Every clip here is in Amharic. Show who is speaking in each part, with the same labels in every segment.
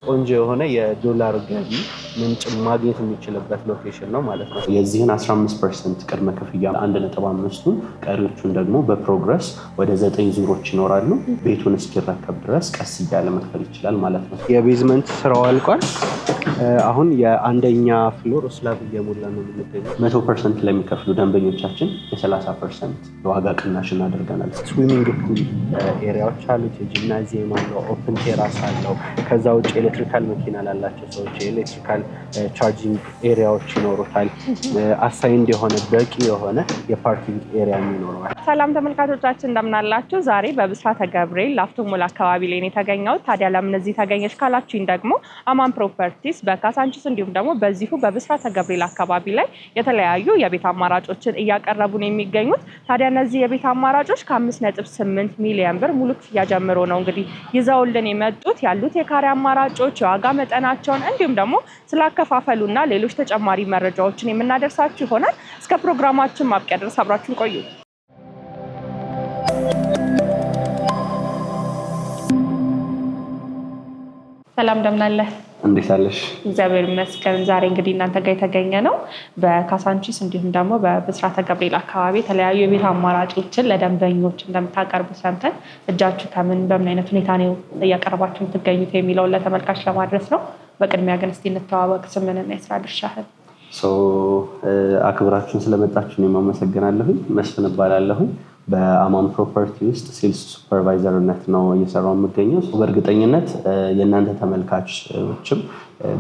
Speaker 1: ቆንጆ የሆነ የዶላር ገቢ ምንጭ ማግኘት የሚችልበት ሎኬሽን ነው ማለት ነው። የዚህን 15% ቅድመ ክፍያ 1.5ቱን ቀሪዎቹን ደግሞ በፕሮግረስ ወደ 9 ዙሮች ይኖራሉ። ቤቱን እስኪረከብ ድረስ ቀስ እያለ መክፈል ይችላል ማለት ነው። የቤዝመንት ስራው አልቋል። አሁን የአንደኛ ፍሎር ስላብ እየሞላ ነው የምንገኘው። 100% ለሚከፍሉ ደንበኞቻችን የ30% የዋጋ ቅናሽ እናደርገናል። ስዊሚንግ ፑል ኤሪያዎች አሉት። የጂምናዚየም አለው። ኦፕን ቴራስ አለው። ከዛ ውጭ ኤሌክትሪካል መኪና ላላቸው ሰዎች የኤሌክትሪካል ቻርጂንግ ኤሪያዎች ይኖሩታል። አሳይንድ የሆነ በቂ የሆነ የፓርኪንግ ኤሪያ ይኖረዋል።
Speaker 2: ሰላም ተመልካቾቻችን እንደምናላችሁ። ዛሬ በብስራተ ገብርኤል ላፍቶ ሞል አካባቢ ላይ ነው የተገኘሁት። ታዲያ ለምን እዚህ ተገኘሽ ካላችሁኝ ደግሞ አማን ፕሮፐርቲስ በካሳንቺስ እንዲሁም ደግሞ በዚሁ በብስራተ ገብርኤል አካባቢ ላይ የተለያዩ የቤት አማራጮችን እያቀረቡ ነው የሚገኙት። ታዲያ እነዚህ የቤት አማራጮች ከ5.8 ሚሊዮን ብር ሙሉ ክፍያ ጀምሮ ነው እንግዲህ ይዘውልን የመጡት። ያሉት የካሬ አማራጮች፣ የዋጋ መጠናቸውን እንዲሁም ደግሞ ስላከፋፈሉና ሌሎች ተጨማሪ መረጃዎችን የምናደርሳችሁ ይሆናል። እስከ ፕሮግራማችን ማብቂያ ድረስ አብራችሁን ቆዩ። ሰላም እንደምን አለህ?
Speaker 1: እንዴት አለሽ?
Speaker 2: እግዚአብሔር ይመስገን። ዛሬ እንግዲህ እናንተ ጋር የተገኘ ነው በካሳንቺስ እንዲሁም ደግሞ በብስራተ ገብርኤል አካባቢ የተለያዩ የቤት አማራጮችን ለደንበኞች እንደምታቀርቡ ሰምተን እጃችሁ ከምን በምን አይነት ሁኔታ ነው እያቀረባችሁ የምትገኙት የሚለውን ለተመልካች ለማድረስ ነው። በቅድሚያ ግን እስቲ እንተዋወቅ፣ ስምንና የስራ ድርሻህን።
Speaker 1: አክብራችሁን ስለመጣችሁ እኔም አመሰግናለሁ። መስፍን እባላለሁ። በአማን ፕሮፐርቲ ውስጥ ሴልስ ሱፐርቫይዘርነት ነው እየሰራው የምገኘው። በእርግጠኝነት የእናንተ ተመልካቾችም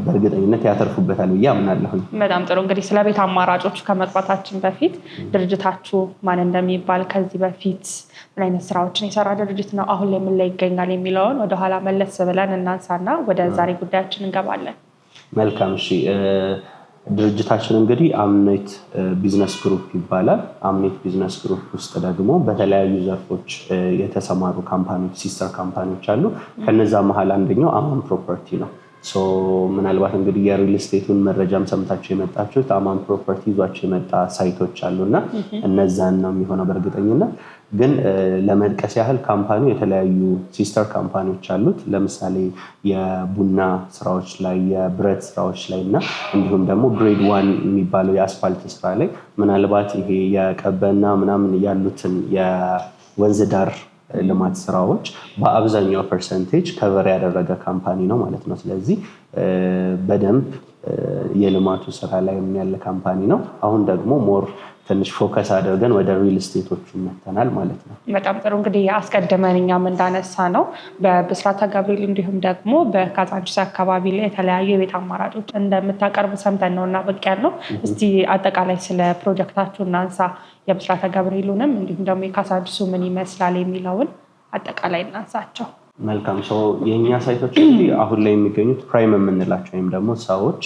Speaker 1: በእርግጠኝነት ያተርፉበታል ብዬ አምናለሁ።
Speaker 2: በጣም ጥሩ። እንግዲህ ስለ ቤት አማራጮቹ ከመግባታችን በፊት ድርጅታችሁ ማን እንደሚባል፣ ከዚህ በፊት ምን አይነት ስራዎችን የሰራ ድርጅት ነው፣ አሁን ላይ ምን ላይ ይገኛል የሚለውን ወደኋላ መለስ ብለን እናንሳና ወደ ዛሬ ጉዳያችን እንገባለን።
Speaker 1: መልካም። እሺ፣ ድርጅታችን እንግዲህ አምኔት ቢዝነስ ግሩፕ ይባላል። አምኔት ቢዝነስ ግሩፕ ውስጥ ደግሞ በተለያዩ ዘርፎች የተሰማሩ ካምፓኒዎች፣ ሲስተር ካምፓኒዎች አሉ። ከነዛ መሀል አንደኛው አማን ፕሮፐርቲ ነው። ምናልባት እንግዲህ የሪል ስቴቱን መረጃም ሰምታችሁ የመጣችሁት አማን ፕሮፐርቲ ይዟቸው የመጣ ሳይቶች አሉና እነዛን ነው የሚሆነው። በእርግጠኝነት ግን ለመጥቀስ ያህል ካምፓኒው የተለያዩ ሲስተር ካምፓኒዎች አሉት። ለምሳሌ የቡና ስራዎች ላይ፣ የብረት ስራዎች ላይ እና እንዲሁም ደግሞ ግሬድ 1 የሚባለው የአስፋልት ስራ ላይ ምናልባት ይሄ የቀበና ምናምን ያሉትን የወንዝ ዳር ልማት ስራዎች በአብዛኛው ፐርሰንቴጅ ከቨር ያደረገ ካምፓኒ ነው ማለት ነው። ስለዚህ በደንብ የልማቱ ስራ ላይ ያለ ካምፓኒ ነው። አሁን ደግሞ ሞር ትንሽ ፎከስ አድርገን ወደ ሪል ስቴቶቹ መተናል ማለት ነው።
Speaker 2: በጣም ጥሩ። እንግዲህ አስቀድመን እኛም እንዳነሳ ነው በብስራተ ገብርኤል እንዲሁም ደግሞ በካሳንቺስ አካባቢ ላይ የተለያዩ የቤት አማራጮች እንደምታቀርቡ ሰምተን ነው እና ብቅ ያልነው። እስቲ አጠቃላይ ስለ ፕሮጀክታችሁ እናንሳ። የብስራተ ገብርኤሉንም እንዲሁም ደግሞ የካሳንቺሱ ምን ይመስላል የሚለውን አጠቃላይ እናንሳቸው።
Speaker 1: መልካም። የእኛ ሳይቶች እንግዲህ አሁን ላይ የሚገኙት ፕራይም የምንላቸው ወይም ደግሞ ሰዎች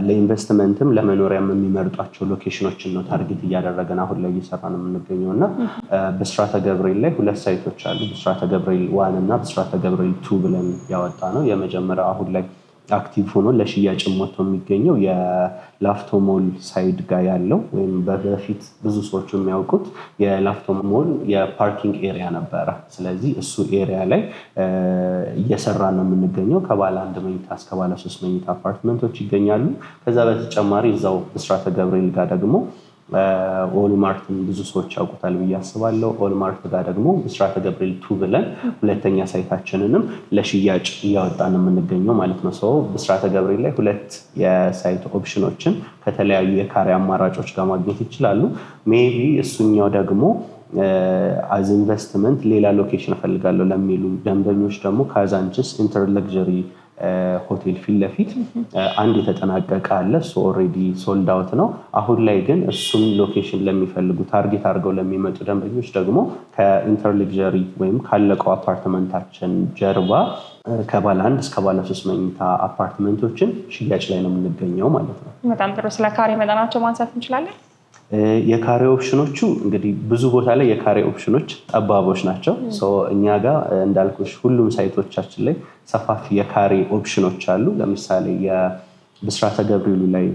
Speaker 1: ለኢንቨስትመንትም ለመኖሪያም የሚመርጧቸው ሎኬሽኖችን ነው ታርጌት እያደረገን አሁን ላይ እየሰራ ነው የምንገኘው እና ብስራተ ገብርኤል ላይ 2 ሳይቶች አሉ። ብስራተ ገብርኤል 1 እና ብስራተ ገብርኤል 2 ብለን ያወጣ ነው። የመጀመሪያው አሁን ላይ አክቲቭ ሆኖ ለሽያጭ ሞቶ የሚገኘው የላፍቶ ሞል ሳይድ ጋር ያለው ወይም በፊት ብዙ ሰዎች የሚያውቁት የላፍቶ ሞል የፓርኪንግ ኤሪያ ነበረ። ስለዚህ እሱ ኤሪያ ላይ እየሰራ ነው የምንገኘው። ከባለ 1 መኝታ እስከ ባለ 3 መኝታ አፓርትመንቶች ይገኛሉ። ከዛ በተጨማሪ እዛው ብስራተ ገብርኤል ጋር ደግሞ ኦልማርትን ብዙ ሰዎች ያውቁታል ብዬ አስባለሁ። ኦልማርት ጋር ደግሞ ብስራተ ገብርኤል 2 ብለን ሁለተኛ ሳይታችንንም ለሽያጭ እያወጣን የምንገኘው ማለት ነው። ብስራተ ገብርኤል ላይ 2 የሳይት ኦፕሽኖችን ከተለያዩ የካሬ አማራጮች ጋር ማግኘት ይችላሉ። ሜቢ እሱኛው ደግሞ አዝ ኢንቨስትመንት ሌላ ሎኬሽን እፈልጋለሁ ለሚሉ ደንበኞች ደግሞ ካዛንቺስ ኢንተር ለግዠሪ ሆቴል ፊት ለፊት አንድ የተጠናቀቀ አለ። እሱ ኦልሬዲ ሶልድ አውት ነው። አሁን ላይ ግን እሱም ሎኬሽን ለሚፈልጉ ታርጌት አድርገው ለሚመጡ ደንበኞች ደግሞ ከኢንተር ለግዠሪ ወይም ካለቀው አፓርትመንታችን ጀርባ ከባለ 1 እስከ ባለ 3 መኝታ አፓርትመንቶችን ሽያጭ ላይ ነው የምንገኘው ማለት ነው።
Speaker 2: በጣም ጥሩ። ስለ ካሬ መጠናቸው ማንሳት እንችላለን?
Speaker 1: የካሬ ኦፕሽኖቹ እንግዲህ ብዙ ቦታ ላይ የካሬ ኦፕሽኖች ጠባቦች ናቸው። እኛ ጋር እንዳልኩሽ ሁሉም ሳይቶቻችን ላይ ሰፋፊ የካሬ ኦፕሽኖች አሉ። ለምሳሌ ብስራተ ገብርኤሉ ላይ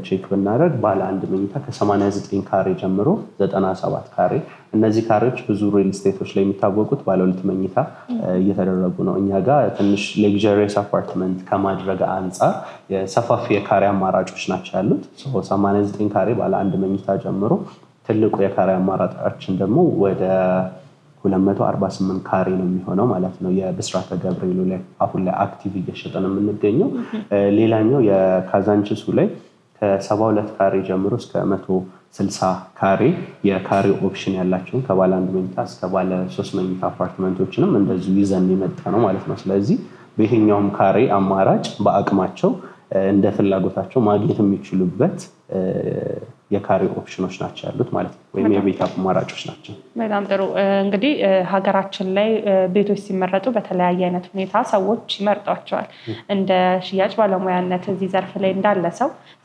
Speaker 1: ቼክ ብናደርግ ባለ አንድ መኝታ ከ89 ካሬ ጀምሮ 97 ካሬ። እነዚህ ካሬዎች ብዙ ሪል ስቴቶች ላይ የሚታወቁት ባለ ሁለት መኝታ እየተደረጉ ነው። እኛ ጋር ትንሽ ሌክዠሪየስ አፓርትመንት ከማድረግ አንጻር የሰፋፊ የካሬ አማራጮች ናቸው ያሉት። 89 ካሬ ባለ አንድ መኝታ ጀምሮ ትልቁ የካሬ አማራጫችን ደግሞ ወደ 248 ካሬ ነው የሚሆነው ማለት ነው። የብስራተ ገብርኤሉ ላይ አሁን ላይ አክቲቭ እየሸጠን የምንገኘው። ሌላኛው የካዛንችሱ ላይ ከ72 ካሬ ጀምሮ እስከ 160 ካሬ የካሬ ኦፕሽን ያላቸውን ከባለ አንድ መኝታ እስከ ባለ 3 መኝታ አፓርትመንቶችንም እንደዚሁ ይዘን የመጣ ነው ማለት ነው። ስለዚህ በየትኛውም ካሬ አማራጭ በአቅማቸው እንደ ፍላጎታቸው ማግኘት የሚችሉበት የካሬ ኦፕሽኖች ናቸው ያሉት ማለት ነው፣ ወይም የቤት አማራጮች ናቸው።
Speaker 2: በጣም ጥሩ። እንግዲህ ሀገራችን ላይ ቤቶች ሲመረጡ በተለያየ አይነት ሁኔታ ሰዎች ይመርጧቸዋል። እንደ ሽያጭ ባለሙያነት እዚህ ዘርፍ ላይ እንዳለ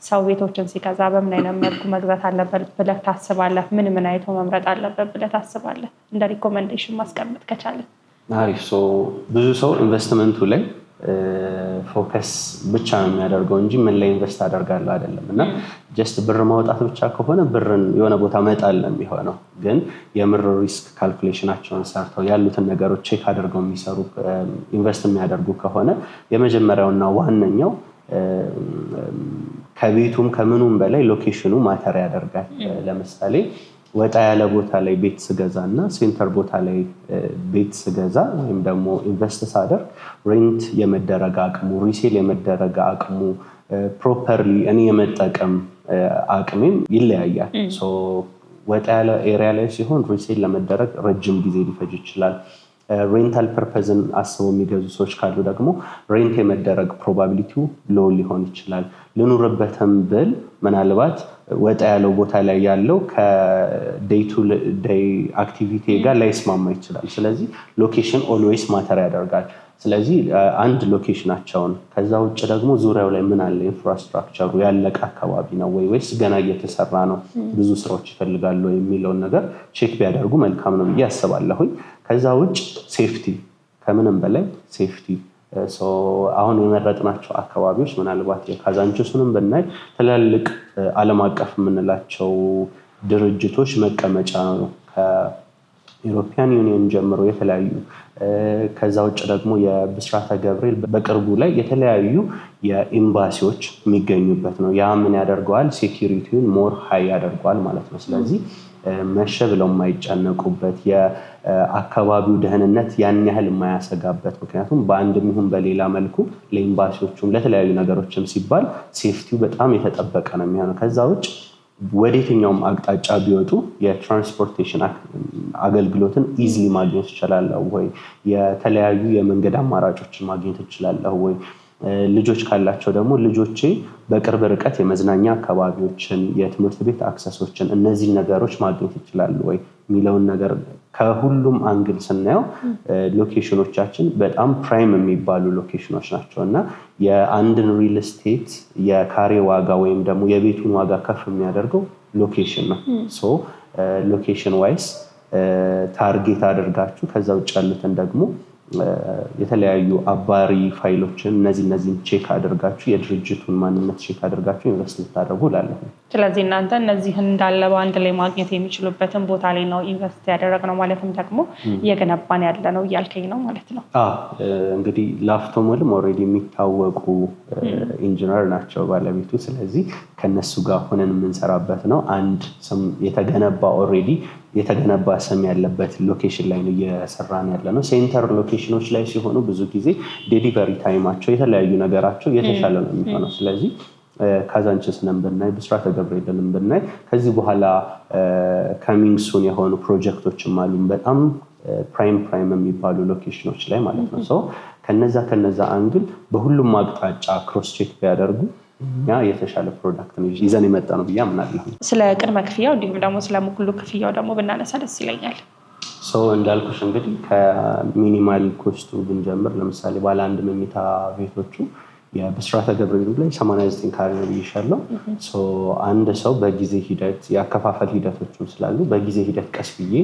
Speaker 2: ሰው ቤቶችን ሲገዛ በምን አይነት መልኩ መግዛት አለበት ብለህ ታስባለህ? ምን አይቶ መምረጥ አለበት ብለህ ታስባለህ? እንደ ሪኮመንዴሽን ማስቀመጥ ከቻለ።
Speaker 1: አሪፍ። ብዙ ሰው ኢንቨስትመንቱ ላይ ፎከስ ብቻ ነው የሚያደርገው እንጂ ምን ላይ ኢንቨስት አደርጋለሁ አይደለም። እና ጀስት ብር ማውጣት ብቻ ከሆነ ብርን የሆነ ቦታ መጣል ነው የሚሆነው። ግን የምር ሪስክ ካልኩሌሽናቸውን ሰርተው ያሉትን ነገሮች ቼክ አድርገው የሚሰሩ ኢንቨስት የሚያደርጉ ከሆነ የመጀመሪያውና ዋነኛው ከቤቱም ከምኑም በላይ ሎኬሽኑ ማተር ያደርጋል። ለምሳሌ ወጣ ያለ ቦታ ላይ ቤት ስገዛ እና ሴንተር ቦታ ላይ ቤት ስገዛ ወይም ደግሞ ኢንቨስት ሳደርግ ሬንት የመደረግ አቅሙ፣ ሪሴል የመደረግ አቅሙ፣ ፕሮፐርሊ እኔ የመጠቀም አቅሜም ይለያያል። ወጣ ያለ ኤሪያ ላይ ሲሆን ሪሴል ለመደረግ ረጅም ጊዜ ሊፈጅ ይችላል። ሬንታል ፐርፐዝን አስበው የሚገዙ ሰዎች ካሉ ደግሞ ሬንት የመደረግ ፕሮባቢሊቲው ሎ ሊሆን ይችላል። ልኑርበትም ብል ምናልባት ወጣ ያለው ቦታ ላይ ያለው ከዴይ ቱ ዴይ አክቲቪቲ ጋር ላይስማማ ይችላል። ስለዚህ ሎኬሽን ኦልዌይስ ማተር ያደርጋል። ስለዚህ አንድ ሎኬሽናቸውን፣ ከዛ ውጭ ደግሞ ዙሪያው ላይ ምን አለ፣ ኢንፍራስትራክቸሩ ያለቀ አካባቢ ነው ወይስ ገና እየተሰራ ነው፣ ብዙ ስራዎች ይፈልጋሉ የሚለውን ነገር ቼክ ቢያደርጉ መልካም ነው ብዬ አስባለሁኝ። ከዛ ውጭ ሴፍቲ፣ ከምንም በላይ ሴፍቲ። አሁን የመረጥናቸው አካባቢዎች ምናልባት የካዛንችሱንም ብናይ ትላልቅ ዓለም አቀፍ የምንላቸው ድርጅቶች መቀመጫ ነው። ከዩሮፒያን ዩኒየን ጀምሮ የተለያዩ፣ ከዛ ውጭ ደግሞ የብስራተ ገብርኤል በቅርቡ ላይ የተለያዩ የኤምባሲዎች የሚገኙበት ነው። ያ ምን ያደርገዋል? ሴኪሪቲውን ሞር ሃይ ያደርገዋል ማለት ነው። ስለዚህ መሸ ብለው የማይጨነቁበት፣ የአካባቢው ደህንነት ያን ያህል የማያሰጋበት፣ ምክንያቱም በአንድም ይሁን በሌላ መልኩ ለኤምባሲዎቹም ለተለያዩ ነገሮችም ሲባል ሴፍቲው በጣም የተጠበቀ ነው የሚሆነው። ከዛ ውጭ ወደ የትኛውም አቅጣጫ ቢወጡ የትራንስፖርቴሽን አገልግሎትን ኢዝሊ ማግኘት ይችላለሁ ወይ? የተለያዩ የመንገድ አማራጮችን ማግኘት ይችላለሁ ወይ? ልጆች ካላቸው ደግሞ ልጆቼ በቅርብ ርቀት የመዝናኛ አካባቢዎችን፣ የትምህርት ቤት አክሰሶችን፣ እነዚህ ነገሮች ማግኘት ይችላሉ ወይ የሚለውን ነገር ከሁሉም አንግል ስናየው ሎኬሽኖቻችን በጣም ፕራይም የሚባሉ ሎኬሽኖች ናቸው እና የአንድን ሪል ስቴት የካሬ ዋጋ ወይም ደግሞ የቤቱን ዋጋ ከፍ የሚያደርገው ሎኬሽን ነው። ሎኬሽን ዋይስ ታርጌት አድርጋችሁ ከዛ ውጭ ያሉትን ደግሞ የተለያዩ አባሪ ፋይሎችን እነዚህን ቼክ አድርጋችሁ የድርጅቱን ማንነት ቼክ አድርጋችሁ ኢንቨስት ልታደርጉ እላለሁ።
Speaker 2: ስለዚህ እናንተ እነዚህን እንዳለ በአንድ ላይ ማግኘት የሚችሉበትን ቦታ ላይ ነው ኢንቨስት ያደረግነው፣ ማለትም ደግሞ እየገነባን ያለ ነው እያልከኝ ነው ማለት ነው?
Speaker 1: እንግዲህ ላፍቶ ሞልም ኦልሬዲ የሚታወቁ ኢንጂነር ናቸው ባለቤቱ። ስለዚህ ከነሱ ጋር ሆነን የምንሰራበት ነው። አንድ ስም የተገነባ ኦልሬዲ የተገነባ ስም ያለበት ሎኬሽን ላይ ነው እየሰራን ያለ ነው። ሴንተር ሎኬሽኖች ላይ ሲሆኑ ብዙ ጊዜ ዴሊቨሪ ታይማቸው የተለያዩ ነገራቸው የተሻለ ነው የሚሆነው። ስለዚህ ካዛንችስንም ብናይ ብስራተ ገብርኤልንም ብናይ ከዚህ በኋላ ካሚንግ ሱን የሆኑ ፕሮጀክቶችም አሉ በጣም ፕራይም የሚባሉ ሎኬሽኖች ላይ ማለት ነው። ከነዛ አንግል በሁሉም አቅጣጫ ክሮስ ቼክ ቢያደርጉ እኛ የተሻለ ፕሮዳክት ነው ይዘን የመጣ ነው ብዬ አምናለሁ።
Speaker 2: ስለ ቅድመ ክፍያው እንዲሁም ደግሞ ስለ ሙሉ ክፍያው ደግሞ ብናነሳ ደስ ይለኛል።
Speaker 1: እንዳልኩሽ እንግዲህ ከሚኒማል ኮስቱ ብንጀምር ለምሳሌ ባለ አንድ መኝታ ቤቶቹ የብስራተ ገብርኤሉ ላይ 89 ካሬ ነው ብዬሻለሁ። አንድ ሰው በጊዜ ሂደት የአከፋፈል ሂደቶችም ስላሉ በጊዜ ሂደት ቀስ ብዬ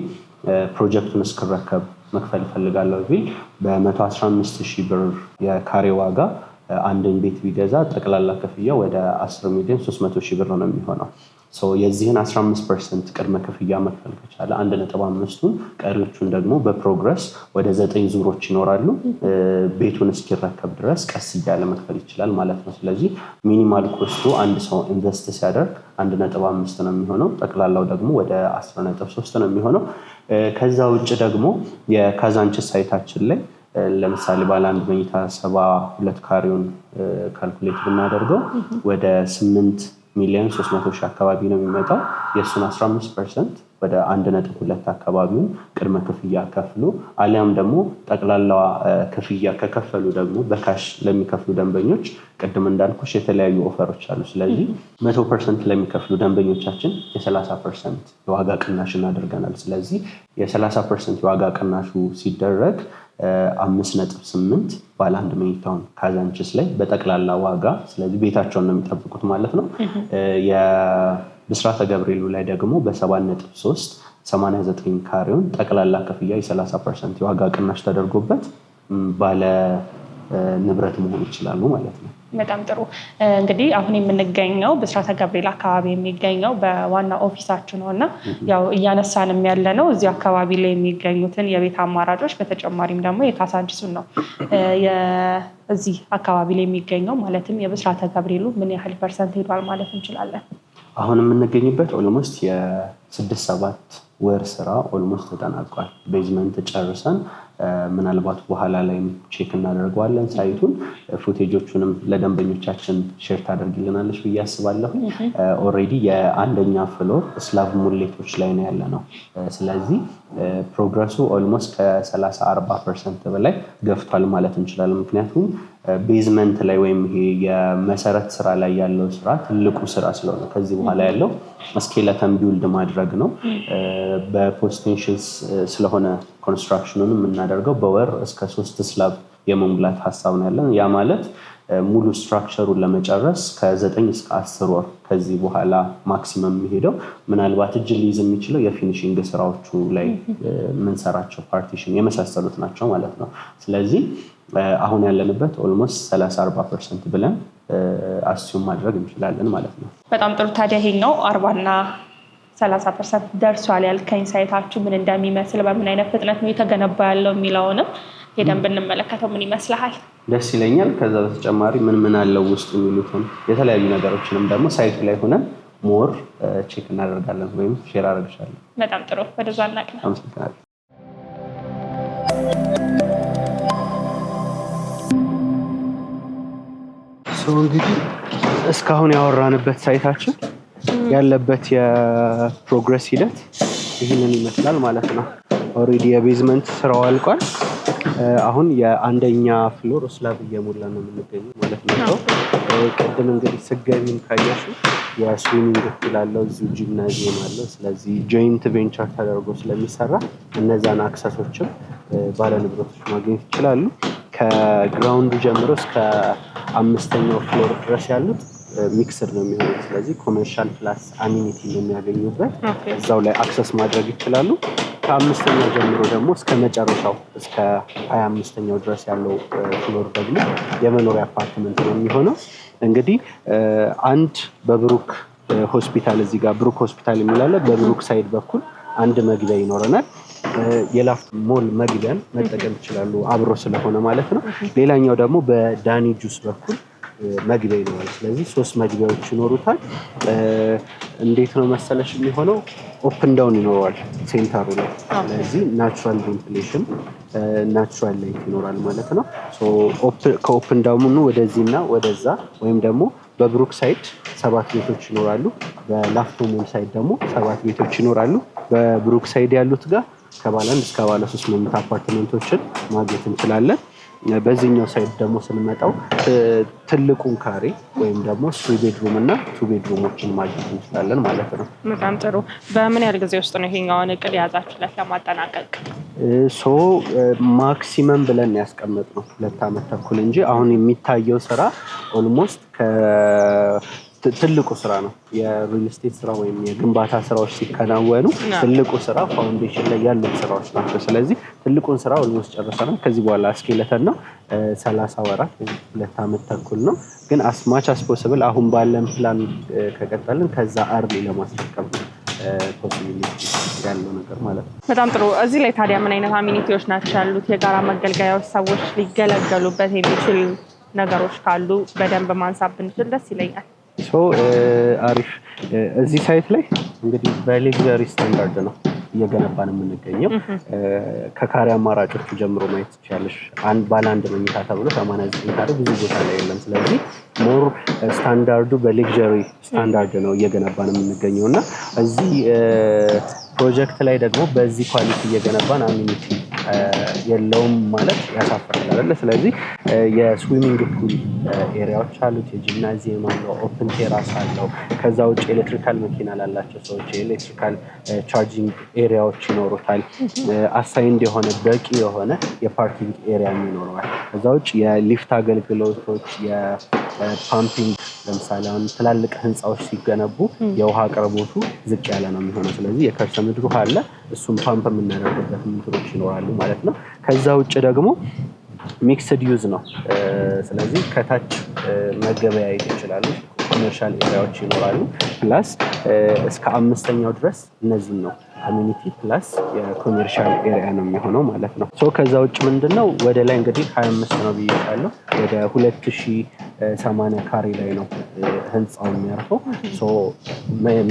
Speaker 1: ፕሮጀክቱን እስክረከብ መክፈል እፈልጋለሁ ቢል በ115,000 ብር የካሬ ዋጋ አንድን ቤት ቢገዛ ጠቅላላ ክፍያ ወደ 10,300,000 ብር ነው የሚሆነው። የዚህን 15% ቅድመ ክፍያ መክፈል ከቻለ 1.5ቱን ቀሪዎቹን ደግሞ በፕሮግረስ ወደ 9 ዙሮች ይኖራሉ ቤቱን እስኪረከብ ድረስ ቀስ እያለ መክፈል ይችላል ማለት ነው። ስለዚህ ሚኒማል ኮስቱ አንድ ሰው ኢንቨስት ሲያደርግ 1.5 ነው የሚሆነው፣ ጠቅላላው ደግሞ ወደ 10.3 ነው የሚሆነው። ከዛ ውጭ ደግሞ የካዛንችስ ሳይታችን ላይ ለምሳሌ ባለ አንድ መኝታ 72 ካሬውን ካልኩሌት ብናደርገው ወደ 8,300,000 አካባቢ ነው የሚመጣው። የእሱን 15% ወደ 1.2 አካባቢውን ቅድመ ክፍያ ከፍሎ አሊያም ደግሞ ጠቅላላ ክፍያ ከከፈሉ ደግሞ በካሽ ለሚከፍሉ ደንበኞች ቅድም እንዳልኩሽ የተለያዩ ኦፈሮች አሉ። ስለዚህ 100% ለሚከፍሉ ደንበኞቻችን የ30% የዋጋ ቅናሽ እናደርገናል። ስለዚህ የ30% የዋጋ ቅናሹ ሲደረግ 5.8 ባለ አንድ መኝታውን ካዛንችስ ላይ በጠቅላላ ዋጋ፣ ስለዚህ ቤታቸውን ነው የሚጠብቁት ማለት ነው። የብስራተ ገብርኤሉ ላይ ደግሞ በ7.3 89 ካሬውን ጠቅላላ ክፍያ የ30% የዋጋ ቅናሽ ተደርጎበት ባለ ንብረት መሆን ይችላሉ ማለት ነው።
Speaker 2: በጣም ጥሩ። እንግዲህ አሁን የምንገኘው ብስራተ ገብርኤል አካባቢ የሚገኘው በዋና ኦፊሳችን ነው እና ያው እያነሳንም ያለ ነው እዚህ አካባቢ ላይ የሚገኙትን የቤት አማራጮች በተጨማሪም ደግሞ የካዛንችሱን ነው። እዚህ አካባቢ ላይ የሚገኘው ማለትም የብስራተ ገብርኤሉ ምን ያህል ፐርሰንት ሄዷል ማለት እንችላለን?
Speaker 1: አሁን የምንገኝበት ኦልሞስት የ6-7 ወር ስራ ኦልሞስት ተጠናቋል። ቤዝመንት ጨርሰን ምናልባት በኋላ ላይ ቼክ እናደርገዋለን ሳይቱን። ፉቴጆቹንም ለደንበኞቻችን ሼር ታደርግልናለች ብዬ አስባለሁ። ኦልሬዲ የአንደኛ ፍሎር ስላቭ ሙሌቶች ላይ ነው ያለ ነው። ስለዚህ ፕሮግረሱ ኦልሞስት ከ30-40% በላይ ገፍቷል ማለት እንችላለን። ምክንያቱም ቤዝመንት ላይ ወይም ይሄ የመሰረት ስራ ላይ ያለው ስራ ትልቁ ስራ ስለሆነ ከዚህ በኋላ ያለው ስኬለተን ቢውልድ ማድረግ ነው። በፖስቴንሽን ስለሆነ ኮንስትራክሽኑን የምናደርገው በወር እስከ 3 ስላብ የመሙላት ሀሳብ ነው ያለን። ያ ማለት ሙሉ ስትራክቸሩን ለመጨረስ ከ9 እስከ 10 ወር ከዚህ በኋላ ማክሲመም የሚሄደው ምናልባት እጅ ሊይዝ የሚችለው የፊኒሽንግ ስራዎቹ ላይ የምንሰራቸው ፓርቲሽን የመሳሰሉት ናቸው ማለት ነው። ስለዚህ አሁን ያለንበት ኦልሞስት 30-40% ብለን አስዩም ማድረግ እንችላለን ማለት ነው።
Speaker 2: በጣም ጥሩ። ታዲያ ይሄኛው 40 እና 30% ደርሷል ያልከኝ ሳይታችሁ ምን እንደሚመስል በምን አይነት ፍጥነት ነው የተገነባ ያለው የሚለውንም ሄደን ብንመለከተው ምን ይመስልሃል?
Speaker 1: ደስ ይለኛል። ከዛ በተጨማሪ ምን አለው ውስጥ የሚሉትን የተለያዩ ነገሮችንም ደግሞ ሳይቱ ላይ ሆነን ሞር ቼክ እናደርጋለን ወይም ሼር አደርግሻለሁ።
Speaker 2: በጣም ጥሩ። ወደዛ እናቅና።
Speaker 1: አመሰግናለሁ። እንግዲህ እስካሁን ያወራንበት ሳይታችን ያለበት የፕሮግረስ ሂደት ይህንን ይመስላል ማለት ነው። ኦልሬዲ የቤዝመንት ስራው አልቋል። አሁን የአንደኛ ፍሎር ስላብ እየሞላ ነው የምንገኘው ማለት ነው። ቅድም እንግዲህ ስገቢም ካያችሁ የስዊሚንግ ፑል አለው፣ እዚሁ ጂምናዚየም አለው። ስለዚህ ጆይንት ቬንቸር ተደርጎ ስለሚሰራ እነዛን አክሰሶችም ባለንብረቶች ማግኘት ይችላሉ። ከግራውንዱ ጀምሮ እስከ 5ኛው ፍሎር ድረስ ያሉት ሚክስድ ነው የሚሆኑት። ስለዚህ ኮመርሻል ፕላስ አሚኒቲ የሚያገኙበት እዛው ላይ አክሰስ ማድረግ ይችላሉ። ከ5ኛው ጀምሮ ደግሞ እስከ መጨረሻው እስከ 25ኛው ድረስ ያለው ፍሎር ደግሞ የመኖሪያ አፓርትመንት ነው የሚሆነው። እንግዲህ አንድ በብሩክ ሆስፒታል እዚህ ጋር ብሩክ ሆስፒታል የሚላለ በብሩክ ሳይድ በኩል አንድ መግቢያ ይኖረናል። የላፍቶ ሞል መግቢያን መጠቀም ይችላሉ አብሮ ስለሆነ ማለት ነው። ሌላኛው ደግሞ በዳኒ ጁስ በኩል መግቢያ ይኖራል። ስለዚህ 3 መግቢያዎች ይኖሩታል። እንዴት ነው መሰለሽ የሚሆነው? ኦፕን ዳውን ይኖረዋል ሴንተሩ ላይ። ስለዚህ ናቹራል ቬንቲሌሽን ናቹራል ላይት ይኖራል ማለት ነው። ከኦፕን ዳውኑ ወደዚህና ወደዛ ወይም ደግሞ በብሩክ ሳይድ 7 ቤቶች ይኖራሉ። በላፍቶ ሞል ሳይድ ደግሞ 7 ቤቶች ይኖራሉ። በብሩክ ሳይድ ያሉት ጋር ከባለ 1 እስከ ባለ 3 መኝታ አፓርትመንቶችን ማግኘት እንችላለን። በዚህኛው ሳይድ ደግሞ ስንመጣው ትልቁን ካሬ ወይም ደግሞ 3 ቤድሩም እና 2 ቤድሩሞችን ማግኘት እንችላለን ማለት ነው።
Speaker 2: በጣም ጥሩ። በምን ያህል ጊዜ ውስጥ ነው ይሄኛውን እቅድ የያዛችሁለት ለማጠናቀቅ?
Speaker 1: ማክሲመም ብለን ያስቀመጥነው 2 ዓመት ተኩል እንጂ አሁን የሚታየው ስራ ኦልሞስት ትልቁ ስራ ነው። የሪል ስቴት ስራ ወይም የግንባታ ስራዎች ሲከናወኑ ትልቁ ስራ ፋውንዴሽን ላይ ያሉት ስራዎች ናቸው። ስለዚህ ትልቁን ስራ ኦልሞስት ጨርሰናል። ከዚህ በኋላ ስኬለተን ነው 30 ወራት 2 ዓመት ተኩል ነው። ግን አስማች አስፖስብል አሁን ባለን ፕላን ከቀጠልን ከዛ አርሊ ለማስረከብ ፖሲቢሊቲ ያለው ነገር ማለት ነው።
Speaker 2: በጣም ጥሩ። እዚህ ላይ ታዲያ ምን አይነት አሚኒቲዎች ናቸው ያሉት? የጋራ መገልገያዎች ሰዎች ሊገለገሉበት የሚችሉ ነገሮች ካሉ በደንብ ማንሳት ብንችል ደስ ይለኛል።
Speaker 1: አሪፍ። እዚህ ሳይት ላይ እንግዲህ በሌግዘሪ ስታንዳርድ ነው እየገነባን የምንገኘው። ከካሬ አማራጮቹ ጀምሮ ማየት ትችላለሽ። ባለ አንድ መኝታ ተብሎ 89 ካሬ ብዙ ቦታ ላይ የለም። ስለዚህ ሞር ስታንዳርዱ በሌግዘሪ ስታንዳርድ ነው እየገነባን የምንገኘው እና እዚህ ፕሮጀክት ላይ ደግሞ በዚህ ኳሊቲ እየገነባን አሚኒቲ የለውም ማለት ያሳፍራል አይደለ? ስለዚህ የስዊሚንግ ፑል ኤሪያዎች አሉት፣ የጂምናዚየም አለው፣ ኦፕን ቴራስ አለው። ከዛ ውጭ ኤሌክትሪካል መኪና ላላቸው ሰዎች የኤሌክትሪካል ቻርጂንግ ኤሪያዎች ይኖሩታል። አሳይንድ የሆነ በቂ የሆነ የፓርኪንግ ኤሪያ ይኖረዋል። ከዛ ውጭ የሊፍት አገልግሎቶች፣ የፓምፒንግ ለምሳሌ አሁን ትላልቅ ህንፃዎች ሲገነቡ የውሃ አቅርቦቱ ዝቅ ያለ ነው የሚሆነው። ስለዚህ የከርሰ ምድር ውሃ አለ፣ እሱም ፓምፕ የምናደርግበት ምንትሮች ይኖራሉ ማለት ነው። ከዛ ውጭ ደግሞ ሚክስድ ዩዝ ነው። ስለዚህ ከታች መገበያየት ይችላሉ። ኮሜርሻል ኤሪያዎች ይኖራሉ። ፕላስ እስከ 5ኛው ድረስ እነዚህ ነው አሚኒቲ ፕላስ የኮሜርሻል ኤሪያ ነው የሚሆነው ማለት ነው። ከዛ ውጭ ምንድነው ወደ ላይ እንግዲህ 25 ነው ብዬሻለሁ። ወደ 2080 ካሬ ላይ ነው ህንፃው የሚያርፈው።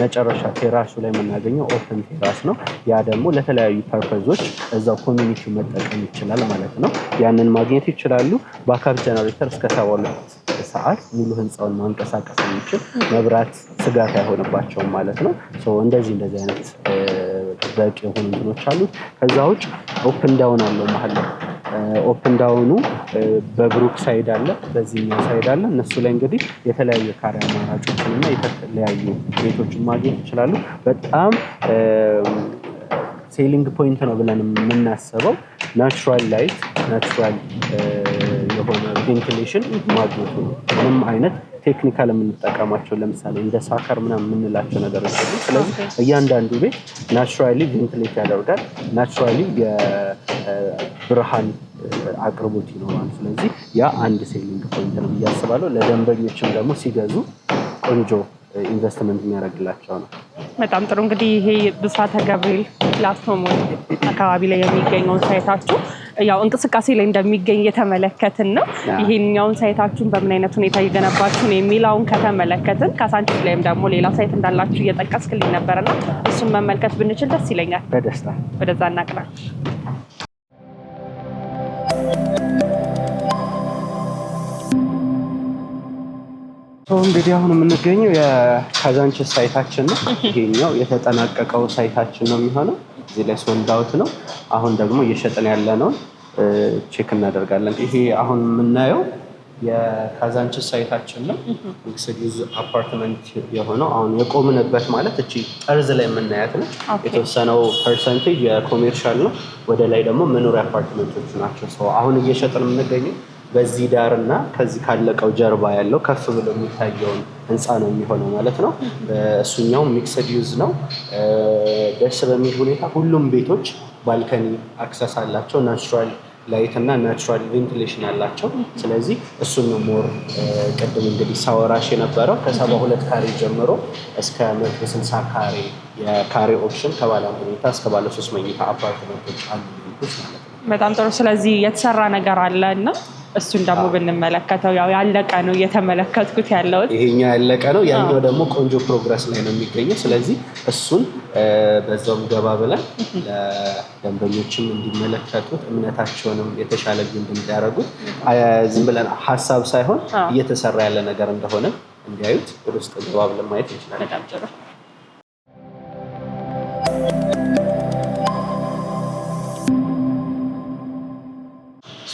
Speaker 1: መጨረሻ ቴራሱ ላይ የምናገኘው ኦፕን ቴራስ ነው። ያ ደግሞ ለተለያዩ ፐርፐዞች እዛው ኮሚኒቲ መጠቀም ይችላል ማለት ነው። ያንን ማግኘት ይችላሉ። ባካፕ ጀነሬተር እስከ 72 ሰዓት ሙሉ ህንፃውን ማንቀሳቀስ የሚችል መብራት ስጋት አይሆንባቸውም ማለት ነው። እንደዚህ አይነት በቂ የሆኑ እንትኖች አሉት። ከዛ ውጭ ኦፕን ዳውን አለው መሀል ላይ። ኦፕን ዳውኑ በብሩክ ሳይድ አለ፣ በዚህኛው ሳይድ አለ። እነሱ ላይ እንግዲህ የተለያዩ ካሬ አማራጮችን እና የተለያዩ ቤቶችን ማግኘት ይችላሉ። በጣም ሴሊንግ ፖይንት ነው ብለን የምናስበው ናቹራል ላይት፣ ናቹራል የሆነ ቬንቲሌሽን ማግኘቱ ነው። ምንም አይነት ቴክኒካል የምንጠቀማቸው ለምሳሌ እንደ ሳከር ምናምን የምንላቸው ነገሮች አሉ። ስለዚህ እያንዳንዱ ቤት ናቹራሊ ቬንቲሌት ያደርጋል፣ ናቹራሊ የብርሃን አቅርቦት ይኖራል። ስለዚህ ያ አንድ ሴሊንግ ፖይንት ነው ብዬ አስባለሁ። ለደንበኞችም ደግሞ ሲገዙ ቆንጆ ኢንቨስትመንት የሚያደርግላቸው ነው።
Speaker 2: በጣም ጥሩ። እንግዲህ ይሄ ብስራተ ገብርኤል ላፍቶ ሞል አካባቢ ላይ የሚገኘውን ሳይታችሁ ያው እንቅስቃሴ ላይ እንደሚገኝ እየተመለከትን ነው። ይሄኛውን ሳይታችሁን በምን አይነት ሁኔታ እየገነባችሁ ነው የሚለውን ከተመለከትን ካሳንቺስ ላይም ደግሞ ሌላ ሳይት እንዳላችሁ እየጠቀስክልኝ ነበርና እሱን መመልከት ብንችል ደስ ይለኛል።
Speaker 1: በደስታ
Speaker 2: ወደዛ እናቅናል።
Speaker 1: እንግዲህ አሁን የምንገኘው የካዛንቺስ ሳይታችን ነው። ይሄኛው የተጠናቀቀው ሳይታችን ነው የሚሆነው። እዚህ ላይ ሶልድ አውት ነው። አሁን ደግሞ እየሸጥን ያለነውን ቼክ እናደርጋለን። ይሄ አሁን የምናየው የካዛንቺስ ሳይታችን ነው። ሚክስድ ዩዝ አፓርትመንት የሆነው አሁን የቆምንበት ማለት እቺ ጠርዝ ላይ የምናያት ነው። የተወሰነው ፐርሰንቴጅ የኮሜርሻል ነው። ወደ ላይ ደግሞ መኖሪያ አፓርትመንቶች ናቸው። አሁን እየሸጥን የምንገኘው በዚህ ዳር እና ከዚህ ካለቀው ጀርባ ያለው ከፍ ብሎ የሚታየውን ህንፃ ነው የሚሆነው ማለት ነው። እሱኛው ሚክስድ ዩዝ ነው። ደስ በሚል ሁኔታ ሁሉም ቤቶች ባልከኒ አክሰስ አላቸው። ናቹራል ላይት እና ናቹራል ቬንቲሌሽን ያላቸው። ስለዚህ እሱን ሞር ቅድም እንግዲህ ሳወራሽ የነበረው ከ72 ካሬ ጀምሮ እስከ 160 ካሬ የካሬ ኦፕሽን ከባለ አንድ መኝታ እስከ ባለ 3 መኝታ አፓርትመንቶች አሉ ማለት ነው።
Speaker 2: በጣም ጥሩ። ስለዚህ የተሰራ ነገር አለ እና እሱን ደግሞ ብንመለከተው ያው ያለቀ ነው እየተመለከትኩት ያለሁት።
Speaker 1: ይሄኛው ያለቀ ነው፣ ያኛው ደግሞ ቆንጆ ፕሮግረስ ላይ ነው የሚገኘው። ስለዚህ እሱን በዛውም ገባ ብለን ለደንበኞችም እንዲመለከቱት እምነታቸውንም የተሻለ ግንብ እንዲያደርጉት ዝም ብለን ሀሳብ ሳይሆን እየተሰራ ያለ ነገር እንደሆነ እንዲያዩት ወደ ውስጥ ገባ ብለን ማየት እንችላለን።
Speaker 2: በጣም ጥሩ።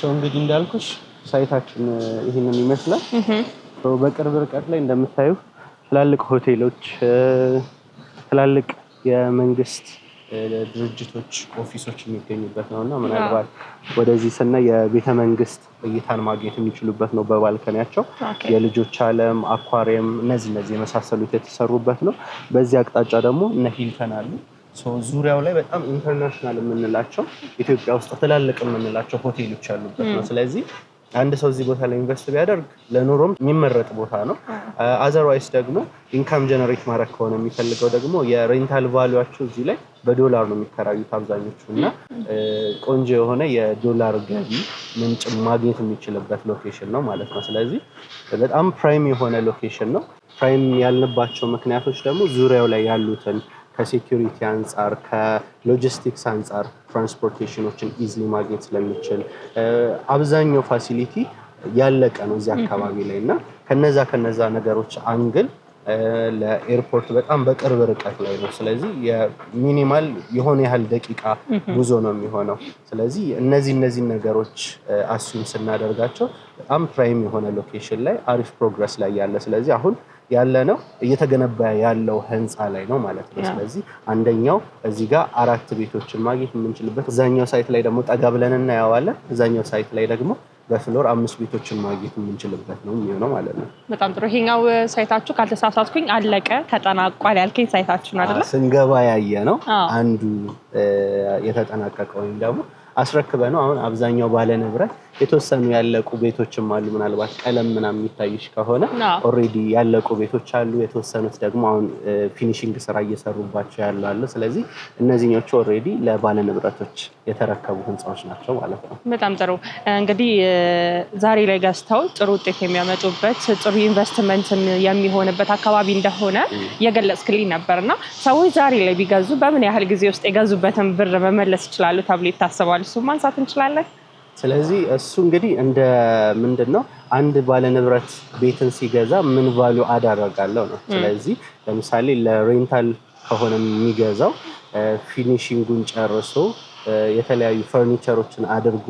Speaker 1: እንግዲህ እንዳልኩሽ ሳይታችን ይህንን ይመስላል። በቅርብ ርቀት ላይ እንደምታዩ ትላልቅ ሆቴሎች፣ ትላልቅ የመንግስት ድርጅቶች ኦፊሶች የሚገኙበት ነው እና ምናልባት ወደዚህ ስናይ የቤተ መንግስት እይታን ማግኘት የሚችሉበት ነው። በባልከኒያቸው የልጆች ዓለም፣ አኳሪየም እነዚህ የመሳሰሉት የተሰሩበት ነው። በዚህ አቅጣጫ ደግሞ እነ ሂልተን አሉ። ዙሪያው ላይ በጣም ኢንተርናሽናል የምንላቸው ኢትዮጵያ ውስጥ ትላልቅ የምንላቸው ሆቴሎች ያሉበት ነው። ስለዚህ አንድ ሰው እዚህ ቦታ ላይ ኢንቨስት ቢያደርግ ለኑሮም የሚመረጥ ቦታ ነው። አዘርዋይስ ደግሞ ኢንካም ጀነሬት ማድረግ ከሆነ የሚፈልገው ደግሞ የሬንታል ቫሉያቸው እዚህ ላይ በዶላር ነው የሚከራዩት አብዛኞቹ እና ቆንጆ የሆነ የዶላር ገቢ ምንጭ ማግኘት የሚችልበት ሎኬሽን ነው ማለት ነው። ስለዚህ በጣም ፕራይም የሆነ ሎኬሽን ነው። ፕራይም ያልንባቸው ምክንያቶች ደግሞ ዙሪያው ላይ ያሉትን ከሴኩሪቲ አንጻር ከሎጂስቲክስ አንጻር ትራንስፖርቴሽኖችን ኢዝሊ ማግኘት ስለሚችል አብዛኛው ፋሲሊቲ ያለቀ ነው እዚህ አካባቢ ላይ እና ከነዛ ነገሮች አንግል ለኤርፖርት በጣም በቅርብ ርቀት ላይ ነው። ስለዚህ የሚኒማል የሆነ ያህል ደቂቃ ጉዞ ነው የሚሆነው። ስለዚህ እነዚህ ነገሮች አሱም ስናደርጋቸው በጣም ፕራይም የሆነ ሎኬሽን ላይ አሪፍ ፕሮግረስ ላይ ያለ ስለዚህ አሁን ያለ ነው እየተገነባ ያለው ህንፃ ላይ ነው ማለት ነው። ስለዚህ አንደኛው እዚህ ጋር 4 ቤቶችን ማግኘት የምንችልበት እዛኛው ሳይት ላይ ደግሞ ጠጋ ብለን እናያዋለን። እዛኛው ሳይት ላይ ደግሞ በፍሎር 5 ቤቶችን ማግኘት የምንችልበት ነው የሚሆነው ማለት ነው።
Speaker 2: በጣም ጥሩ። ይሄኛው ሳይታችሁ ካልተሳሳትኩኝ አለቀ ተጠናቋል ያልከኝ ሳይታችሁ ነው አይደል?
Speaker 1: ስንገባ ያየ ነው አንዱ የተጠናቀቀው ወይም ደግሞ አስረክበ ነው። አሁን አብዛኛው ባለ ንብረት የተወሰኑ ያለቁ ቤቶችም አሉ። ምናልባት ቀለም ምናምን የሚታይሽ ከሆነ ኦሬዲ ያለቁ ቤቶች አሉ። የተወሰኑት ደግሞ አሁን ፊኒሺንግ ስራ እየሰሩባቸው ያሉ አሉ። ስለዚህ እነዚህኞቹ ኦሬዲ ለባለ ንብረቶች የተረከቡ ህንፃዎች ናቸው ማለት ነው።
Speaker 2: በጣም ጥሩ። እንግዲህ ዛሬ ላይ ገዝተው ጥሩ ውጤት የሚያመጡበት ጥሩ ኢንቨስትመንት የሚሆንበት አካባቢ እንደሆነ የገለጽክልኝ ነበርና ሰዎች ዛሬ ላይ ቢገዙ በምን ያህል ጊዜ ውስጥ የገዙበትን ብር መመለስ ይችላሉ ተብሎ ይታሰባል? እሱ ማንሳት እንችላለን።
Speaker 1: ስለዚህ እሱ እንግዲህ እንደ ምንድነው አንድ ባለ ንብረት ቤትን ሲገዛ ምን ቫልዩ አደረጋለው ነው። ስለዚህ ለምሳሌ ለሬንታል ከሆነ የሚገዛው ፊኒሺንጉን ጨርሶ የተለያዩ ፈርኒቸሮችን አድርጎ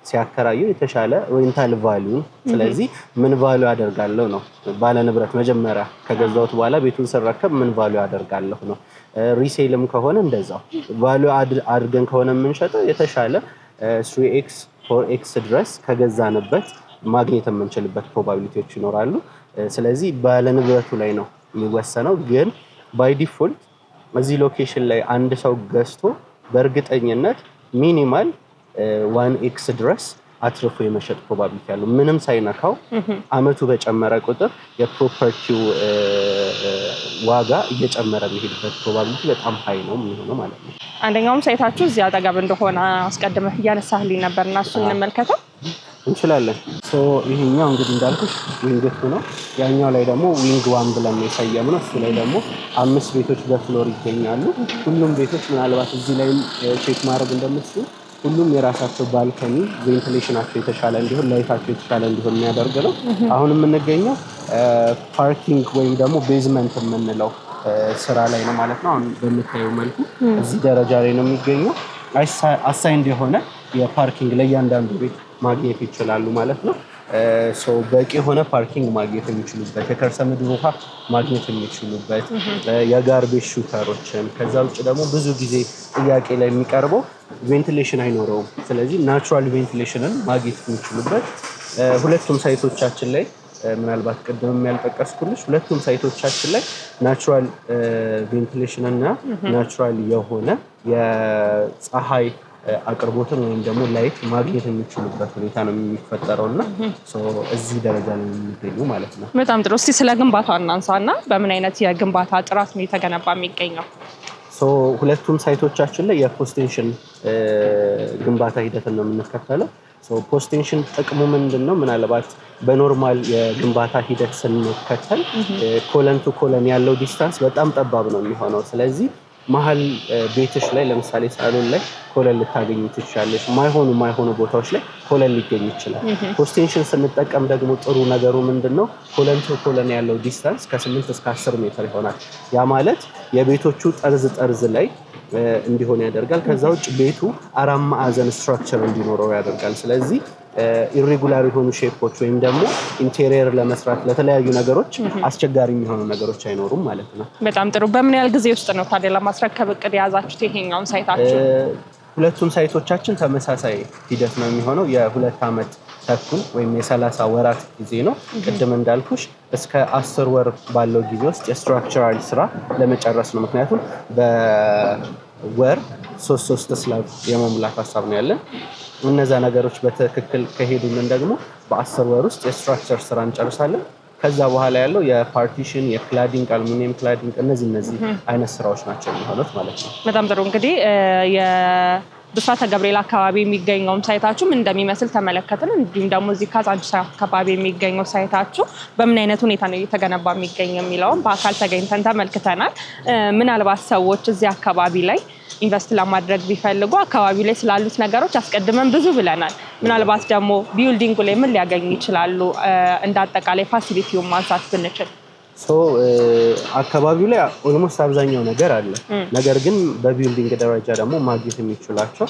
Speaker 1: ሲያከራየው የተሻለ ሬንታል ቫልዩ ስለዚህ ምን ቫልዩ አደርጋለሁ ነው። ባለ ንብረት መጀመሪያ ከገዛውት በኋላ ቤቱን ስረከብ ምን ቫልዩ አደርጋለሁ ነው። ሪሴልም ከሆነ እንደዛው ቫልዩ አድርገን ከሆነ የምንሸጠው የተሻለ 3x 4x ድረስ ከገዛንበት ማግኘት የምንችልበት ፕሮባቢሊቲዎች ይኖራሉ። ስለዚህ ባለ ንብረቱ ላይ ነው የሚወሰነው። ግን ባይ ዲፎልት እዚህ ሎኬሽን ላይ አንድ ሰው ገዝቶ በእርግጠኝነት ሚኒማል 1x ድረስ አትርፎ የመሸጥ ፕሮባቢሊቲ ያለው ምንም ሳይነካው አመቱ በጨመረ ቁጥር የፕሮፐርቲው ዋጋ እየጨመረ የሚሄድበት ፕሮባቢሊቲ በጣም ሃይ ነው የሚሆነው ማለት ነው።
Speaker 2: አንደኛውም ሳይታችሁ እዚህ አጠገብ እንደሆነ አስቀድመህ እያነሳህልኝ ነበርና እሱን እንመልከተው
Speaker 1: እንችላለን። ይሄኛው እንግዲህ እንዳልኩሽ ዊንግ 2 ነው። ያኛው ላይ ደግሞ ዊንግ 1 ብለን የሰየምነው እሱ ላይ ደግሞ 5 ቤቶች በፍሎር ይገኛሉ። ሁሉም ቤቶች ምናልባት እዚህ ላይ ቼክ ማድረግ እንደምትችሉ ሁሉም የራሳቸው ባልከኒ ቬንቲሌሽናቸው የተሻለ እንዲሆን ላይታቸው የተሻለ እንዲሆን የሚያደርግ ነው። አሁን የምንገኘው ፓርኪንግ ወይም ደግሞ ቤዝመንት የምንለው ስራ ላይ ነው ማለት ነው። አሁን በምታየው መልኩ እዚህ ደረጃ ላይ ነው የሚገኘው። አሳይንድ የሆነ የፓርኪንግ ለእያንዳንዱ ቤት ማግኘት ይችላሉ ማለት ነው። በቂ የሆነ ፓርኪንግ ማግኘት የሚችሉበት የከርሰ ምድር ውሃ ማግኘት የሚችሉበት የጋርቤጅ ሹተሮችን ከዛ ውጭ ደግሞ ብዙ ጊዜ ጥያቄ ላይ የሚቀርበው ቬንቲሌሽን አይኖረውም። ስለዚህ ናቹራል ቬንቲሌሽንን ማግኘት የሚችሉበት ሁለቱም ሳይቶቻችን ላይ ምናልባት ቅድም ያልጠቀስኩልሽ ሁለቱም ሳይቶቻችን ላይ ናቹራል ቬንቲሌሽን እና ናቹራል የሆነ የፀሐይ አቅርቦትን ወይም ደግሞ ላይት ማግኘት የሚችሉበት ሁኔታ ነው የሚፈጠረው እና እዚህ ደረጃ ላይ የሚገኙ ማለት ነው።
Speaker 2: በጣም ጥሩ። እስቲ ስለ ግንባታው እናንሳና በምን አይነት የግንባታ ጥራት ነው የተገነባ የሚገኘው?
Speaker 1: ሁለቱም ሳይቶቻችን ላይ የፖስቴንሽን ግንባታ ሂደትን ነው የምንከተለው። ፖስቴንሽን ጥቅሙ ምንድን ነው? ምናልባት በኖርማል የግንባታ ሂደት ስንከተል ኮለን ቱ ኮለን ያለው ዲስታንስ በጣም ጠባብ ነው የሚሆነው። ስለዚህ መሀል ቤትሽ ላይ ለምሳሌ ሳሎን ላይ ኮለን ልታገኙ ትችላለሽ። ማይሆኑ ቦታዎች ላይ ኮለን ሊገኝ ይችላል። ፖስቴንሽን ስንጠቀም ደግሞ ጥሩ ነገሩ ምንድነው? ኮለን ቱ ኮለን ያለው ዲስታንስ ከ8 እስከ 10 ሜትር ይሆናል። ያ ማለት የቤቶቹ ጠርዝ ላይ እንዲሆን ያደርጋል። ከዛ ውጭ ቤቱ 4 ማዕዘን ስትራክቸር እንዲኖረው ያደርጋል። ስለዚህ ኢሬጉላር የሆኑ ሼፖች ወይም ደግሞ ኢንቴሪየር ለመስራት ለተለያዩ ነገሮች አስቸጋሪ የሚሆኑ ነገሮች አይኖሩም ማለት ነው።
Speaker 2: በጣም ጥሩ። በምን ያህል ጊዜ ውስጥ ነው ታዲያ ለማስረከብ እቅድ የያዛችሁት ይሄኛውን ሳይታችሁ?
Speaker 1: ሁለቱም ሳይቶቻችን ተመሳሳይ ሂደት ነው የሚሆነው። የ2 ዓመት ተኩል ወይም የ30 ወራት ጊዜ ነው። ቅድም እንዳልኩሽ እስከ 10 ወር ባለው ጊዜ ውስጥ የስትራክቸራል ስራ ለመጨረስ ነው። ምክንያቱም በወር 3 ስላብ የመሙላት ሀሳብ ነው ያለን። እነዛ ነገሮች በትክክል ከሄዱልን ደግሞ በ10 ወር ውስጥ የስትራክቸር ስራ እንጨርሳለን። ከዛ በኋላ ያለው የፓርቲሽን፣ የክላዲንግ፣ አልሙኒየም ክላዲንግ እነዚህ አይነት ስራዎች ናቸው የሚሆኑት ማለት ነው።
Speaker 2: በጣም ጥሩ። እንግዲህ ብስራተ ገብርኤል አካባቢ የሚገኘው ሳይታችሁ ምን እንደሚመስል ተመለከትን። እንዲሁም ደግሞ እዚህ ካዛንቺስ አካባቢ የሚገኘው ሳይታችሁ በምን አይነት ሁኔታ ነው እየተገነባ የሚገኘው የሚለውን በአካል ተገኝተን ተመልክተናል። ምናልባት ሰዎች እዚህ አካባቢ ላይ ኢንቨስት ለማድረግ ቢፈልጉ አካባቢው ላይ ስላሉት ነገሮች አስቀድመን ብዙ ብለናል። ምናልባት ደግሞ ቢልዲንጉ ላይ ምን ሊያገኙ ይችላሉ? እንደ አጠቃላይ ፋሲሊቲውን ማንሳት ብንችል።
Speaker 1: አካባቢው ላይ ኦልሞስት አብዛኛው ነገር አለ። ነገር ግን በቢልዲንግ ደረጃ ደግሞ ማግኘት የሚችላቸው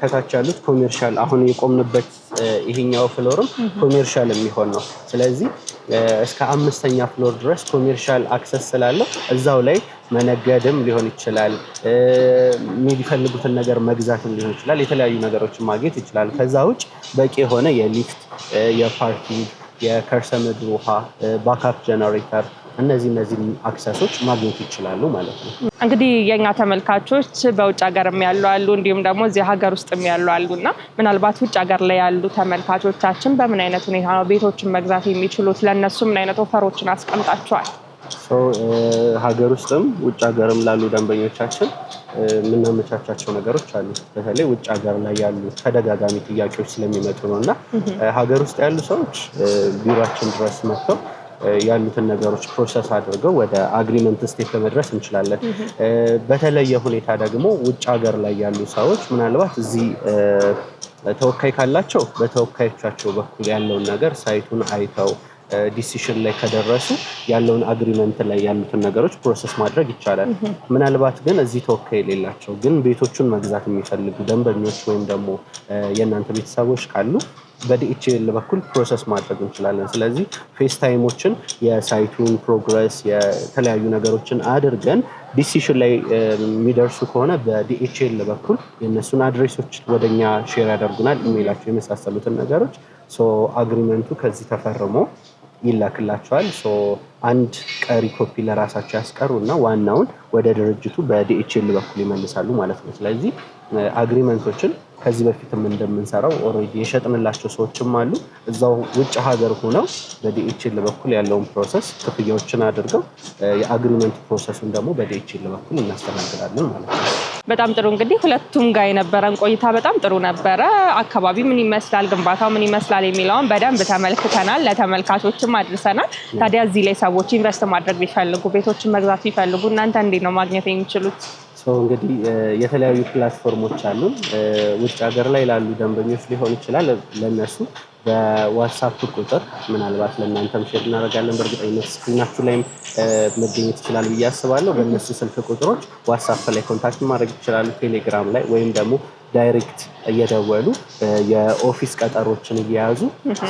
Speaker 1: ከታች ያሉት ኮሜርሻል፣ አሁን የቆምንበት ይሄኛው ፍሎርም ኮሜርሻል የሚሆን ነው። ስለዚህ እስከ 5ኛ ፍሎር ድረስ ኮሜርሻል አክሰስ ስላለው እዛው ላይ መነገድም ሊሆን ይችላል፣ የሚፈልጉትን ነገር መግዛትም ሊሆን ይችላል፣ የተለያዩ ነገሮችን ማግኘት ይችላል። ከዛ ውጭ በቂ የሆነ የሊፍት፣ የፓርኪንግ፣ የከርሰ ምድር ውሃ፣ ባካፕ ጀነሬተር እነዚህ አክሰሶች ማግኘት ይችላሉ ማለት ነው።
Speaker 2: እንግዲህ የኛ ተመልካቾች በውጭ ሀገርም ያሉ አሉ፣ እንዲሁም ደግሞ እዚህ ሀገር ውስጥም ያሉ አሉና ምናልባት ውጭ ሀገር ላይ ያሉ ተመልካቾቻችን በምን አይነት ሁኔታ ነው ቤቶችን መግዛት የሚችሉት? ለእነሱ ምን አይነት ኦፈሮችን አስቀምጣቸዋል?
Speaker 1: ሀገር ውስጥም ውጭ ሀገርም ላሉ ደንበኞቻችን የምናመቻቻቸው ነገሮች አሉ። በተለይ ውጭ ሀገር ላይ ያሉ ተደጋጋሚ ጥያቄዎች ስለሚመጡ ነው እና ሀገር ውስጥ ያሉ ሰዎች ቢሮአችን ድረስ መጥተው ያሉትን ነገሮች ፕሮሰስ አድርገው ወደ አግሪመንት ስቴፕ ለመድረስ እንችላለን። በተለየ ሁኔታ ደግሞ ውጭ ሀገር ላይ ያሉ ሰዎች ምናልባት እዚህ ተወካይ ካላቸው በተወካዮቻቸው በኩል ያለውን ነገር ሳይቱን አይተው ዲሲሽን ላይ ከደረሱ ያለውን አግሪመንት ላይ ያሉትን ነገሮች ፕሮሰስ ማድረግ ይቻላል። ምናልባት ግን እዚህ ተወካይ የሌላቸው ግን ቤቶቹን መግዛት የሚፈልጉ ደንበኞች ወይም ደግሞ የእናንተ ቤተሰቦች ካሉ በዲኤችኤል በኩል ፕሮሰስ ማድረግ እንችላለን። ስለዚህ ፌስ ታይሞችን የሳይቱን ፕሮግረስ የተለያዩ ነገሮችን አድርገን ዲሲሽን ላይ የሚደርሱ ከሆነ በዲኤችኤል በኩል የእነሱን አድሬሶች ወደኛ ሼር ያደርጉናል፣ ኢሜይላቸው የመሳሰሉትን ነገሮች። አግሪመንቱ ከዚህ ተፈርሞ ይላክላቸዋል። አንድ ቀሪ ኮፒ ለራሳቸው ያስቀሩ እና ዋናውን ወደ ድርጅቱ በዲኤችኤል በኩል ይመልሳሉ ማለት ነው። ስለዚህ አግሪመንቶችን ከዚህ በፊትም እንደምንሰራው ኦልሬዲ የሸጥንላቸው ሰዎችም አሉ። እዛው ውጭ ሀገር ሆነው በዲኤችኤል በኩል ያለውን ፕሮሰስ ክፍያዎችን አድርገው የአግሪመንት ፕሮሰሱን ደግሞ በዲኤችኤል በኩል እናስተናግዳለን ማለት ነው።
Speaker 2: በጣም ጥሩ። እንግዲህ ሁለቱም ጋር የነበረን ቆይታ በጣም ጥሩ ነበረ። አካባቢ ምን ይመስላል፣ ግንባታው ምን ይመስላል የሚለውን በደንብ ተመልክተናል፣ ለተመልካቾችም አድርሰናል። ታዲያ እዚህ ላይ ሰዎች ኢንቨስት ማድረግ ቢፈልጉ፣ ቤቶችን መግዛት ቢፈልጉ እናንተ እንዴት ነው ማግኘት የሚችሉት?
Speaker 1: እንግዲህ የተለያዩ ፕላትፎርሞች አሉ። ውጭ ሀገር ላይ ላሉ ደንበኞች ሊሆን ይችላል። ለነሱ በዋትስአፕ ቁጥር ምናልባት ለእናንተም ሼር እናደርጋለን። በእርግጠኝነት ስክሪናችሁ ላይም መገኘት ይችላል ብዬ አስባለሁ። በእነሱ ስልክ ቁጥሮች ዋትስአፕ ላይ ኮንታክት ማድረግ ይችላሉ። ቴሌግራም ላይ ወይም ደግሞ ዳይሬክት እየደወሉ የኦፊስ ቀጠሮችን እየያዙ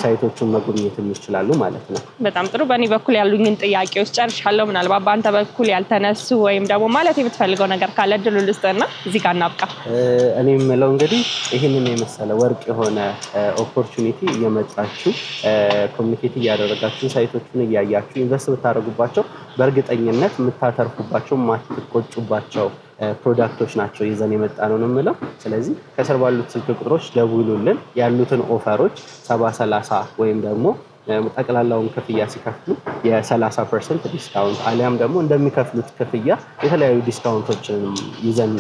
Speaker 1: ሳይቶቹን መጎብኘት ይችላሉ ማለት ነው።
Speaker 2: በጣም ጥሩ። በእኔ በኩል ያሉኝን ጥያቄዎች ጨርሻለሁ። ምናልባት በአንተ በኩል ያልተነሱ ወይም ደግሞ ማለት የምትፈልገው ነገር ካለ እድሉ ልስጥና እዚህ ጋር እናብቃ።
Speaker 1: እኔ የምለው እንግዲህ ይህንን የመሰለ ወርቅ የሆነ ኦፖርቹኒቲ እየመጣችሁ ኮሚኒኬት እያደረጋችሁ ሳይቶቹን እያያችሁ ኢንቨስት ብታደርጉባቸው በእርግጠኝነት የምታተርፉባቸው የማትቆጩባቸው ፕሮዳክቶች ናቸው ይዘን የመጣ ነው የምለው። ስለዚህ ከስር ባሉት ስልክ ቁጥሮች ደውሉልን። ያሉትን ኦፈሮች 70-30 ወይም ደግሞ ጠቅላላውን ክፍያ ሲከፍሉ የ30% ዲስካውንት አሊያም ደግሞ እንደሚከፍሉት ክፍያ የተለያዩ ዲስካውንቶችን ይዘን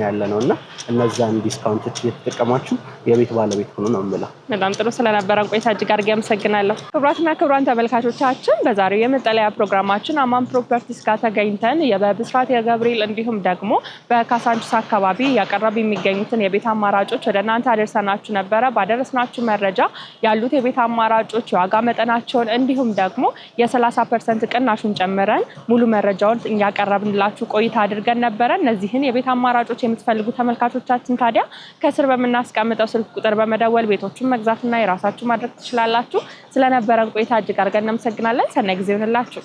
Speaker 1: ያለ ነው እና እነዛን ዲስካውንቶች እየተጠቀማችሁ የቤት ባለቤት ሆኑ ነው የምለው።
Speaker 2: በጣም ጥሩ። ስለነበረን ቆይታ እጅግ አድርጌ አመሰግናለሁ። ክቡራትና ክቡራን ተመልካቾቻችን በዛሬው የመጠለያ ፕሮግራማችን አማን ፕሮፐርቲስ ጋር ተገኝተን በብስራተ ገብርኤል እንዲሁም ደግሞ በካዛንቺስ አካባቢ ያቀረቡ የሚገኙትን የቤት አማራጮች ወደ እናንተ አደረሰናችሁ ነበረ። ባደረስናችሁ መረጃ ያሉት የቤት አማራጮች የዋጋ መጠናቸውን እንዲሁም ደግሞ የ30% ቅናሹን ጨምረን ሙሉ መረጃውን ያቀረብንላችሁ ቆይታ አድርገን ነበረ። እነዚህን የቤት አማራጮች የምትፈልጉ ተመልካቾቻችን ታዲያ ከስር በምናስቀምጠው ስልክ ቁጥር በመደወል ቤቶችን መግዛትና የራሳችሁ ማድረግ ትችላላችሁ። ስለነበረን ቆይታ እጅግ አድርገን እናመሰግናለን። ሰናይ ጊዜ ይሁንላችሁ።